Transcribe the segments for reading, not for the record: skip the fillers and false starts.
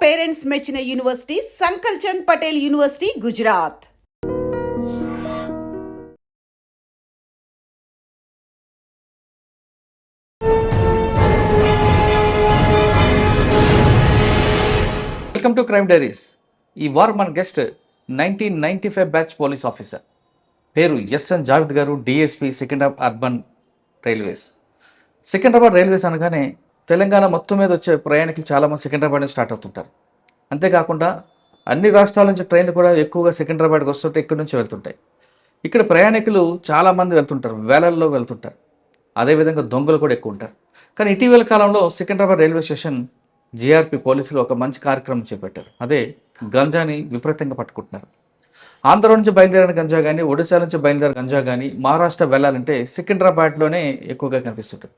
Parents మెచ్చిన university Sankalchand Patel university Gujarat. Welcome to crime diaries. ఈ వారం మన గెస్ట్ 1995 బ్యాచ్ పోలీస్ ఆఫీసర్, పేరు SN Javed garu, DSP Secunderabad urban railways. Secunderabad railways అనగానే తెలంగాణ మొత్తం మీద వచ్చే ప్రయాణికులు చాలామంది సికింద్రాబాద్ నుంచి స్టార్ట్ అవుతుంటారు. అంతేకాకుండా అన్ని రాష్ట్రాల నుంచి ట్రైన్లు కూడా ఎక్కువగా సికింద్రాబాద్కి వస్తుంటే ఇక్కడి నుంచి వెళ్తుంటాయి. ఇక్కడ ప్రయాణికులు చాలామంది వెళ్తుంటారు, వేలల్లో వెళ్తుంటారు. అదేవిధంగా దొంగలు కూడా ఎక్కువ ఉంటారు. కానీ ఇటీవల కాలంలో సికింద్రాబాద్ రైల్వే స్టేషన్ జీఆర్పీ పోలీసులు ఒక మంచి కార్యక్రమం చేపట్టారు. అదే గంజాని విపరీతంగా పట్టుకుంటున్నారు. ఆంధ్ర నుంచి బయలుదేరిన గంజా కానీ, ఒడిశా నుంచి బయలుదేరిన గంజా కానీ మహారాష్ట్ర వెళ్ళాలంటే సికింద్రాబాద్లోనే ఎక్కువగా కనిపిస్తుంటుంది.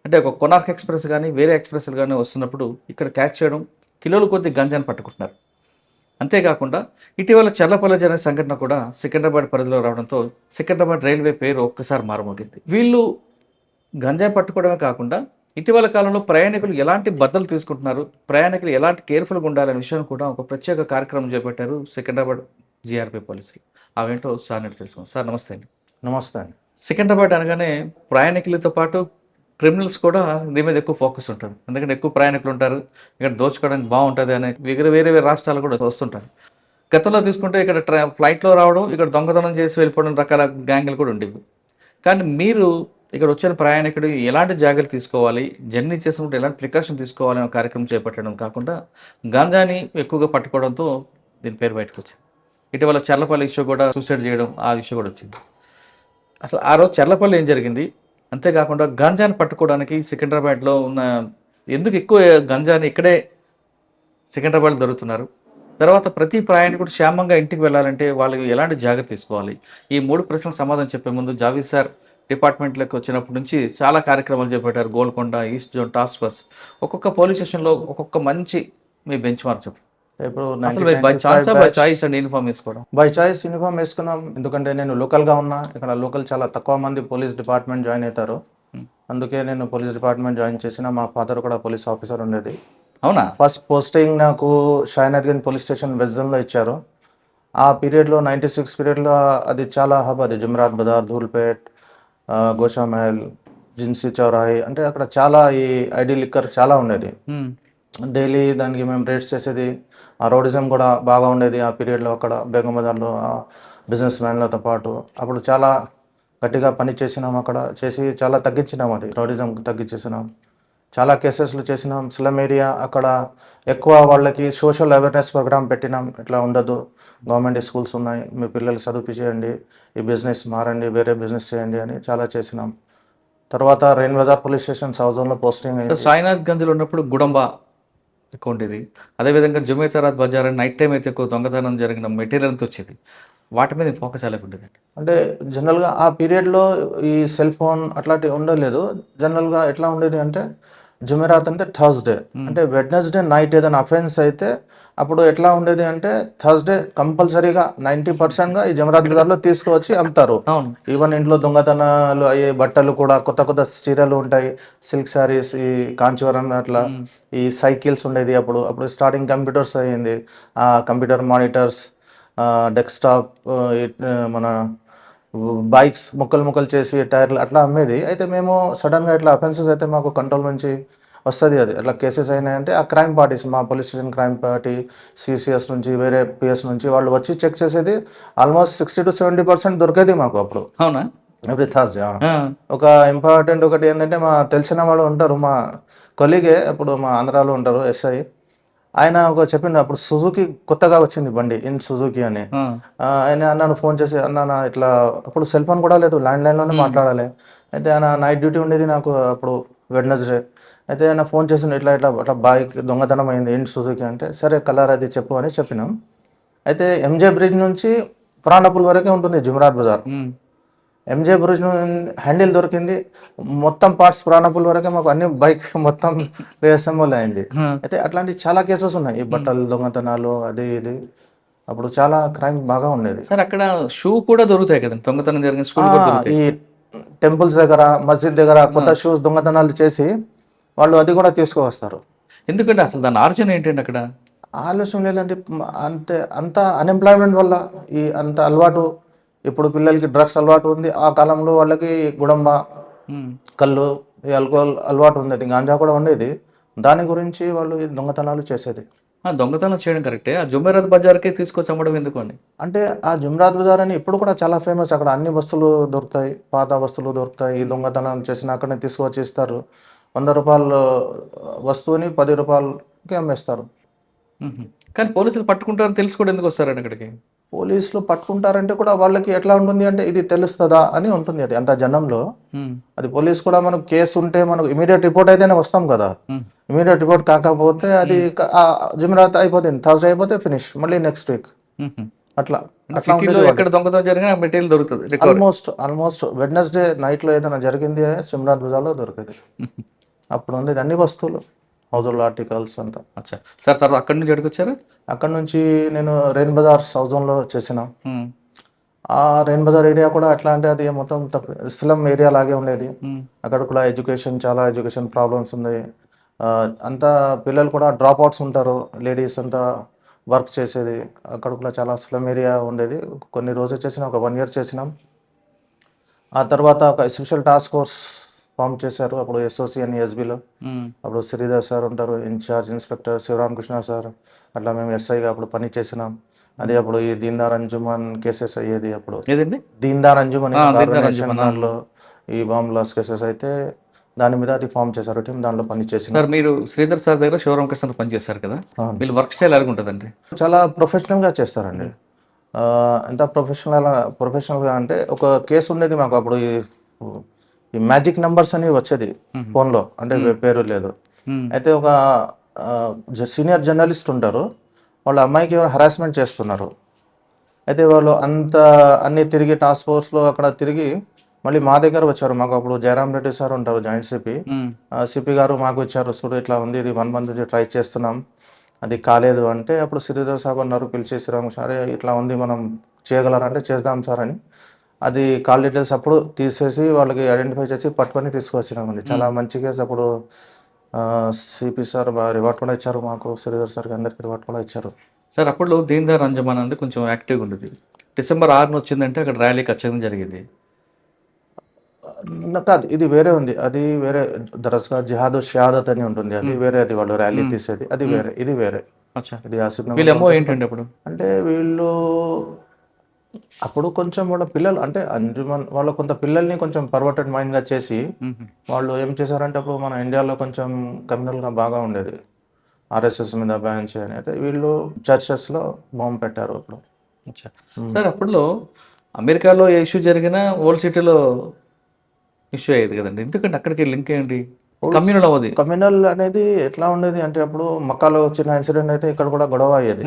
అంటే ఒక కొనార్క్ ఎక్స్ప్రెస్ కానీ వేరే ఎక్స్ప్రెస్లు కానీ వస్తున్నప్పుడు ఇక్కడ క్యాచ్ చేయడం, కిలోల కొద్ది గంజాని పట్టుకుంటున్నారు. అంతేకాకుండా ఇటీవల చల్లపల్లి జరిగిన సంఘటన కూడా సికింద్రాబాద్ పరిధిలో రావడంతో సికింద్రాబాద్ రైల్వే పేరు ఒక్కసారి మారుమోగింది. వీళ్ళు గంజాయి పట్టుకోవడమే కాకుండా ఇటీవల కాలంలో ప్రయాణికులు ఎలాంటి బద్దలు తీసుకుంటున్నారు, ప్రయాణికులు ఎలాంటి కేర్ఫుల్గా ఉండాలనే విషయం కూడా ఒక ప్రత్యేక కార్యక్రమం చేపట్టారు సికింద్రాబాద్ జీఆర్పీ పోలీసులు. అవేంటో సార్ నేను తెలుసుకున్నాను. సార్ నమస్తే అండి. నమస్తే అండి. సికింద్రాబాద్ అనగానే ప్రయాణికులతో పాటు క్రిమినల్స్ కూడా దీని మీద ఎక్కువ ఫోకస్ ఉంటుంది. ఎందుకంటే ఎక్కువ ప్రయాణికులు ఉంటారు, ఇక్కడ దోచుకోవడానికి బాగుంటుంది అనే వేరే వేరే రాష్ట్రాలు కూడా వస్తుంటారు. గతంలో తీసుకుంటే ఇక్కడ ఫ్లైట్లో రావడం, ఇక్కడ దొంగతనం చేసి వెళ్ళిపోవడం రకాల గ్యాంగులు కూడా ఉండేవి. కానీ మీరు ఇక్కడ వచ్చిన ప్రయాణికుడు ఎలాంటి జాగ్రత్తలు తీసుకోవాలి, జర్నీ చేసినప్పుడు ఎలాంటి ప్రికాషన్ తీసుకోవాలి అనే కార్యక్రమం చేపట్టడం కాకుండా గంజాని ఎక్కువగా పట్టుకోవడంతో దీని పేరు బయటకు వచ్చింది. ఇటీవల చర్లపల్లి ఇష్యూ కూడా సూసైడ్ చేయడం, ఆ ఇష్యూ కూడా వచ్చింది. అసలు ఆ రోజు చర్లపల్లి ఏం జరిగింది, అంతేకాకుండా గంజాని పట్టుకోవడానికి సికింద్రాబాద్లో ఉన్న ఎందుకు ఎక్కువ గంజాని ఇక్కడే సికింద్రాబాద్లో దొరుకుతున్నారు, తర్వాత ప్రతి ప్రయాణికుడు క్షేమంగా ఇంటికి వెళ్ళాలంటే వాళ్ళు ఎలాంటి జాగ్రత్త తీసుకోవాలి, ఈ 3 ప్రశ్నలకు సమాధానం చెప్పే ముందు జావేద్ సార్ డిపార్ట్మెంట్లోకి వచ్చినప్పటి నుంచి చాలా కార్యక్రమాలు చేపట్టారు. Golconda, east zone, task force, ఒక్కొక్క పోలీస్ స్టేషన్లో ఒక్కొక్క మంచి మీ బెంచ్ మార్క్ చెప్పు. ఇప్పుడు బై చాయిస్ అండ్ యూనిఫామ్ వేసుకోవడం? బై చాయిస్ యూనిఫామ్ వేసుకున్నాం, ఎందుకంటే నేను లోకల్గా ఉన్నా. ఇక్కడ లోకల్ చాలా తక్కువ మంది పోలీస్ డిపార్ట్మెంట్ జాయిన్ అవుతారు. అందుకే నేను పోలీస్ డిపార్ట్మెంట్ జాయిన్ చేసిన. మా ఫాదర్ కూడా పోలీస్ ఆఫీసర్ ఉండేది. అవునా? ఫస్ట్ పోస్టింగ్ నాకు షాయినాథ్గంజ్ పోలీస్ స్టేషన్ వెస్ట్ జోన్లో ఇచ్చారు. ఆ పీరియడ్లో 96 పీరియడ్లో అది చాలా హబ్. అది జుమ్రాత్ బజార్, ధూల్పేట్, గోషామహల్, జిన్సీ చౌరాయి, అంటే అక్కడ చాలా ఈ ఐడి లిక్కర్ చాలా ఉండేది. డైలీ దానికి మేము రేట్స్ చేసేది. ఆ రౌడిజం కూడా బాగా ఉండేది ఆ పీరియడ్లో. అక్కడ బేగం బజార్లో బిజినెస్ మ్యాన్లతో పాటు అప్పుడు చాలా గట్టిగా పని చేసినాం. అక్కడ చేసి చాలా తగ్గించినాం, అది రౌడిజం తగ్గించేసినాం. చాలా కేసెస్లు చేసినాం. స్లమ్ ఏరియా అక్కడ ఎక్కువ వాళ్ళకి సోషల్ అవేర్నెస్ ప్రోగ్రామ్ పెట్టినాం. ఇట్లా ఉండదు, గవర్నమెంట్ స్కూల్స్ ఉన్నాయి, మీ పిల్లలు చదివించేయండి, ఈ బిజినెస్ మారండి, వేరే బిజినెస్ చేయండి అని చాలా చేసినాం. తర్వాత Rain Bazar police station south జోన్లో పోస్టింగ్ అయింది. షాయినాథ్గంజ్లో ఉన్నప్పుడు గుడంబ ఎక్కువ ఉండేది. అదేవిధంగా జుమేతారాత్ బజార్ నైట్ టైం అయితే ఎక్కువ దొంగతనం జరిగిన మెటీరియల్ అంతా వచ్చేది. వాటి మీద ఫోకస్ ఎలా ఉండేది? అంటే జనరల్గా ఆ పీరియడ్లో ఈ సెల్ ఫోన్ అట్లాంటివి ఉండలేదు. జనరల్గా ఎట్లా ఉండేది అంటే జుమెరాత్ అంటే థర్స్డే, అంటే వెడ్నెస్డే నైట్ ఏదైనా అఫెన్స్ అయితే అప్పుడు ఎట్లా ఉండేది అంటే థర్స్డే కంపల్సరీగా 90%గా ఈ జుమెరాత్ బజార్లో తీసుకువచ్చి అమ్ముతారు. ఈవెన్ ఇంట్లో దొంగతనాలు అయ్యే బట్టలు కూడా, కొత్త కొత్త చీరలు ఉంటాయి, సిల్క్ శారీస్, ఈ కాంచీవరం అట్లా, ఈ సైకిల్స్ ఉండేది. అప్పుడు స్టార్టింగ్ కంప్యూటర్స్ అయ్యింది. ఆ కంప్యూటర్ మానిటర్స్, డెస్క్టాప్, మన బైక్స్ ముక్కలు చేసి టైర్లు అట్లా అమ్మేది. అయితే మేము సడన్గా ఇట్లా అఫెన్సెస్ అయితే మాకు కంట్రోల్ నుంచి వస్తుంది. అది అట్లా కేసెస్ అయినాయంటే ఆ క్రైమ్ పార్టీస్, మా police station crime party, CCS నుంచి, వేరే పిఎస్ నుంచి వాళ్ళు వచ్చి చెక్ చేసేది. ఆల్మోస్ట్ 60 to 70% దొరికేది మాకు అప్పుడు. అవునా? Every Thursday. ఒక ఇంపార్టెంట్ ఒకటి ఏంటంటే, మా తెలిసిన వాళ్ళు ఉంటారు, మా కొలీగే అప్పుడు మా ఆంధ్రాలో ఉంటారు, ఎస్ఐ. ఆయన ఒక చెప్పిండు, అప్పుడు సుజుకి కొత్తగా వచ్చింది బండి, ఇన్ సుజుకి అని. ఆయన అన్నాను ఫోన్ చేసి, అన్న ఇట్లా, అప్పుడు సెల్ ఫోన్ కూడా లేదు, ల్యాండ్లైన్లోనే మాట్లాడాలి. అయితే ఆయన నైట్ డ్యూటీ ఉండేది నాకు అప్పుడు వెడ్నెస్డే. అయితే ఆయన ఫోన్ చేసిండు, ఇట్లా అట్లా బైక్ దొంగతనం అయింది, ఇన్ సుజుకి అంటే. సరే కలర్ అది చెప్పు అని చెప్పినాం. అయితే ఎంజే బ్రిడ్జ్ నుంచి పురాణపుల్ వరకే ఉంటుంది జుమ్రాత్ బజార్. ఎంజే బ్రిడ్జ్ హ్యాండిల్ దొరికింది, మొత్తం పార్ట్స్ పురాణపుల్ వరకే మాకు అన్ని బైక్ మొత్తం రీఅసెంబుల్ అయింది. అయితే అట్లాంటి చాలా కేసెస్ ఉన్నాయి, ఈ బట్టలు దొంగతనాలు అది ఇది. అప్పుడు చాలా క్రైమ్ బాగా ఉండేది. సార్ అక్కడ షూ కూడా దొరుకుతాయి కదా, దొంగతనం జరిగిన షూ. ఈ టెంపుల్స్ దగ్గర, మస్జిద్ దగ్గర కొత్త షూస్ దొంగతనాలు చేసి వాళ్ళు అది కూడా తీసుకువస్తారు. ఎందుకంటే అసలు దాని ఆర్జన్ ఏంటండి అక్కడ? ఆలోచన లేదంటే అంతే అంత అన్ఎంప్లాయ్మెంట్ వల్ల ఈ అంత అలవాటు. ఇప్పుడు పిల్లలకి డ్రగ్స్ అలవాటు ఉంది, ఆ కాలంలో వాళ్ళకి గుడంబ, కళ్ళు, ఈ ఆల్కహాల్ అలవాటు ఉండేది, గాంజా కూడా ఉండేది. దాని గురించి వాళ్ళు ఈ దొంగతనాలు చేసేది. దొంగతనం చేయడం కరెక్టే, ఆ జుమేరాత్ బజార్కే తీసుకొచ్చి అమ్మడం ఎందుకు అని. అంటే ఆ జుమ్రాత్ బజార్ అని ఇప్పుడు కూడా చాలా ఫేమస్. అక్కడ అన్ని వస్తువులు దొరుకుతాయి, పాత వస్తువులు దొరుకుతాయి. ఈ దొంగతనం చేసిన అక్కడనే తీసుకొచ్చి ఇస్తారు. 100 రూపాయలు వస్తువుని 10 రూపాయలకి అమ్మేస్తారు. కానీ పోలీసులు పట్టుకుంటారని తెలిసి కూడా ఎందుకు వస్తారండి అక్కడికి? పోలీసులు పట్టుకుంటారంటే కూడా వాళ్ళకి ఎట్లా ఉంటుంది అంటే ఇది తెలుస్తుందా అని ఉంటుంది. అది అంత జనంలో అది పోలీస్ కూడా మనకు కేసు ఉంటే మనకు ఇమీడియట్ రిపోర్ట్ అయితేనే వస్తాం కదా. ఇమీడియట్ రిపోర్ట్ కాకపోతే అది జుమరాత్ అయిపోతుంది, థర్స్డే అయిపోతే ఫినిష్, మళ్ళీ నెక్స్ట్ వీక్ అట్లా అట్లా సిటీలో ఎక్కడ దొంగతనం జరిగినా మెటీరియల్ దొరుకుతుంది. ఆల్మోస్ట్ వెడ్నెస్డే నైట్లో ఏదైనా జరిగింది జుమరాత్ బజార్లో దొరికింది. అప్పుడు ఉంది అన్ని వస్తువులు, హౌస్ హోల్డ్ ఆర్టికల్స్ అంతా. అచ్చా సార్, తర్వాత అక్కడి నుంచి ఎక్కడికి వచ్చారు? అక్కడ నుంచి నేను రెయిన్ బజార్ సౌత్ జోన్లో చేసిన. ఆ రెయిన్ బజార్ ఏరియా కూడా ఎట్లా అంటే అది మొత్తం స్లమ్ ఏరియా లాగే ఉండేది. అక్కడ కూడా చాలా ఎడ్యుకేషన్ ప్రాబ్లమ్స్ ఉన్నాయి. అంతా పిల్లలు కూడా డ్రాప్ అవుట్స్ ఉంటారు, లేడీస్ అంతా వర్క్ చేసేది. అక్కడ కూడా చాలా స్లమ్ ఏరియా ఉండేది. కొన్ని రోజులు చేసినాం, ఒక 1 year చేసినాం. ఆ తర్వాత ఒక స్పెషల్ టాస్క్ ఫోర్స్ ఫామ్ చేశారు అప్పుడు ఎస్ఓసి అని ఎస్బీలో. అప్పుడు శ్రీధర్ సార్ ఉంటారు ఇన్ఛార్జ్, ఇన్స్పెక్టర్ శివరామకృష్ణ సార్, అట్లా మేము ఎస్ఐగా అప్పుడు పని చేసినాం. అది అప్పుడు ఈ దీన్దార్ అంజుమన్ కేసెస్ అయ్యేది. అప్పుడు ఏదండి దీన్దార్ అంజుమన్ దాంట్లో ఈ బాంబ్ బ్లాస్ట్ కేసెస్ అయితే దాని మీద అది ఫామ్ చేశారు టీం, దాంట్లో పని చేసిన. సార్ మీరు శ్రీధర్ సార్ దగ్గర శివరామకృష్ణ పని చేశారు కదా, వీళ్ళు వర్క్ స్టైల్ ఎలాగ ఉంటుందండి? చాలా ప్రొఫెషనల్గా చేస్తారండి. ఎంత ప్రొఫెషనల్గా అంటే ఒక కేసు ఉండేది మాకు అప్పుడు, ఈ మ్యాజిక్ నెంబర్స్ అని వచ్చేది ఫోన్లో, అంటే పేరు లేదు. అయితే ఒక సీనియర్ జర్నలిస్ట్ ఉంటారు, వాళ్ళ అమ్మాయికి హరాస్మెంట్ చేస్తున్నారు. అయితే వాళ్ళు అన్ని తిరిగి టాస్క్ ఫోర్స్లో అక్కడ తిరిగి మళ్ళీ మా దగ్గర వచ్చారు. మాకు అప్పుడు జయరామ్ రెడ్డి సార్ ఉంటారు జాయింట్ సిపి గారు మాకు ఇచ్చారు, చూడు ఇట్లా ఉంది, ఇది 1 month నుంచి ట్రై చేస్తున్నాం, అది కాలేదు అంటే అప్పుడు శ్రీధర్ సాబ్ అన్నారు, పిలిచి శ్రీరామ్ సార్ ఇట్లా ఉంది, మనం చేయగలరంటే చేద్దాం సార్ అని. అది కాల్ డీటెయిల్స్ అప్పుడు తీసేసి వాళ్ళకి ఐడెంటిఫై చేసి పట్టుకొని తీసుకొచ్చినామండి. చాలా మంచి కేసు. అప్పుడు సిపి సార్ బాగా రివార్డ్ కూడా ఇచ్చారు మాకు, శ్రీధర్ సార్కి అందరికి రివార్డ్ కూడా ఇచ్చారు. సార్ అప్పుడు దీన్దార్ అంజుమన్ అనేది కొంచెం యాక్టివ్గా ఉండేది. December 6 వచ్చిందంటే అక్కడ ర్యాలీ ఖచ్చితంగా జరిగింది. కాదు, ఇది వేరే ఉంది. అది వేరే దరస్గా జిహాద్ షహాదత్ అని ఉంటుంది, అది వేరే. అది వాళ్ళు ర్యాలీ తీసేది అది వేరే, ఇది వేరే. ఇది వీళ్ళేమో ఏంటంటే అప్పుడు అంటే వీళ్ళు అప్పుడు కొంచెం వాళ్ళ పిల్లలు అంటే అంజుమన్ వాళ్ళ కొంత పిల్లల్ని కొంచెం పర్వర్టెడ్ మైండ్గా చేసి వాళ్ళు ఏం చేశారంటే అప్పుడు మన ఇండియాలో కొంచెం కమ్యూనల్గా బాగా ఉండేది, ఆర్ఎస్ఎస్ మీద బ్యాన్ చేయని. అయితే వీళ్ళు చర్చెస్లో బాంబు పెట్టారు అప్పుడు. సార్ అప్పుడులో అమెరికాలో ఏ ఇష్యూ జరిగినా ఓల్డ్ సిటీలో ఇష్యూ అయ్యేది కదండి, ఎందుకంటే అక్కడికి లింక్ ఏంటి? కమ్యూనల్ అవ్వదు. కమ్యూనల్ అనేది ఎట్లా ఉండేది అంటే అప్పుడు మక్కాలో వచ్చిన ఇన్సిడెంట్ అయితే ఇక్కడ కూడా గొడవ అయ్యేది.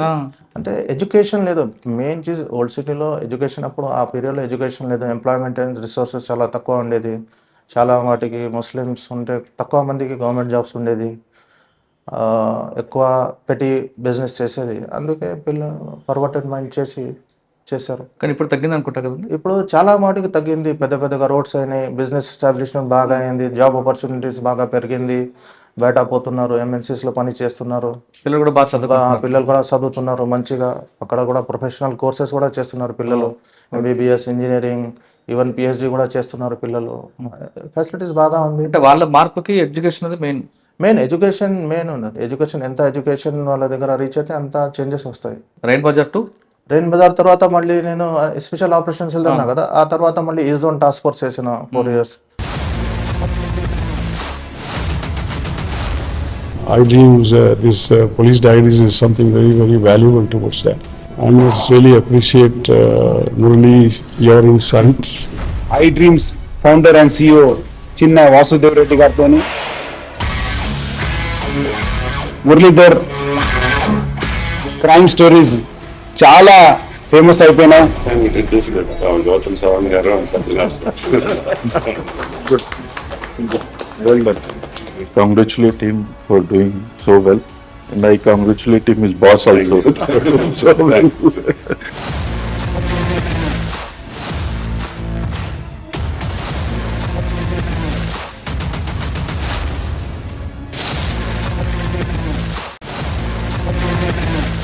అంటే ఎడ్యుకేషన్ లేదు, మెయిన్ చీజ్ ఓల్డ్ సిటీలో ఎడ్యుకేషన్. అప్పుడు ఆ పీరియడ్లో ఎడ్యుకేషన్ లేదు, ఎంప్లాయ్మెంట్ అండ్ రిసోర్సెస్ చాలా తక్కువ ఉండేది. చాలా వాటికి ముస్లిమ్స్ ఉంటే తక్కువ మందికి గవర్నమెంట్ జాబ్స్ ఉండేది, ఎక్కువ పెట్టి బిజినెస్ చేసేది. అందుకే పిల్లలు పర్వర్టెడ్ మైండ్ చేశారు. కానీ ఇప్పుడు తగ్గింది అనుకుంటా కదండి. ఇప్పుడు చాలా మాటికి తగ్గింది, పెద్దగా రోడ్స్ అయినాయి, బిజినెస్ ఎస్టాబ్లిష్మెంట్ బాగా అయింది, జాబ్ ఆపర్చునిటీస్ బాగా పెరిగింది, బయట పోతున్నారు, ఎంఎన్సీస్లో పని చేస్తున్నారు, పిల్లలు కూడా బాగా చదువుతున్నారు మంచిగా. అక్కడ కూడా ప్రొఫెషనల్ కోర్సెస్ కూడా చేస్తున్నారు పిల్లలు, ఎంబీబీఎస్, ఇంజనీరింగ్, ఈవెన్ పిహెచ్డి కూడా చేస్తున్నారు పిల్లలు. ఫెసిలిటీస్ బాగా ఉంది. అంటే వాళ్ళ మార్పుకి ఎడ్యుకేషన్ అది మెయిన్ ఎడ్యుకేషన్ మెయిన్ ఉంది. ఎంత ఎడ్యుకేషన్ వాళ్ళ దగ్గర రీచ్ అయితే అంత చేంజెస్ వస్తాయి. రెయిన్ బజార్ తర్వాత మళ్ళీ నేను స్పెషల్ ఆపరేషన్స్ వెళ్తున్నా కదా, ఆ తర్వాత మళ్ళీ ఈస్ట్ జోన్ టాస్క్ ఫోర్స్ చేసిన 4 years. I dreams, this police diaries is something very, very valuable towards that. I must really appreciate Murli, your insights. I Dreams founder and CEO చిన్న వాసుదేవ్ రెడ్డి గారితో Muralidhar crime stories చాలా famous అయిపోయినాయి. Gautam Savan garu and Satyanar sir. Well done. I congratulate him for doing so well, and I congratulate him his boss also. So well. Thank you.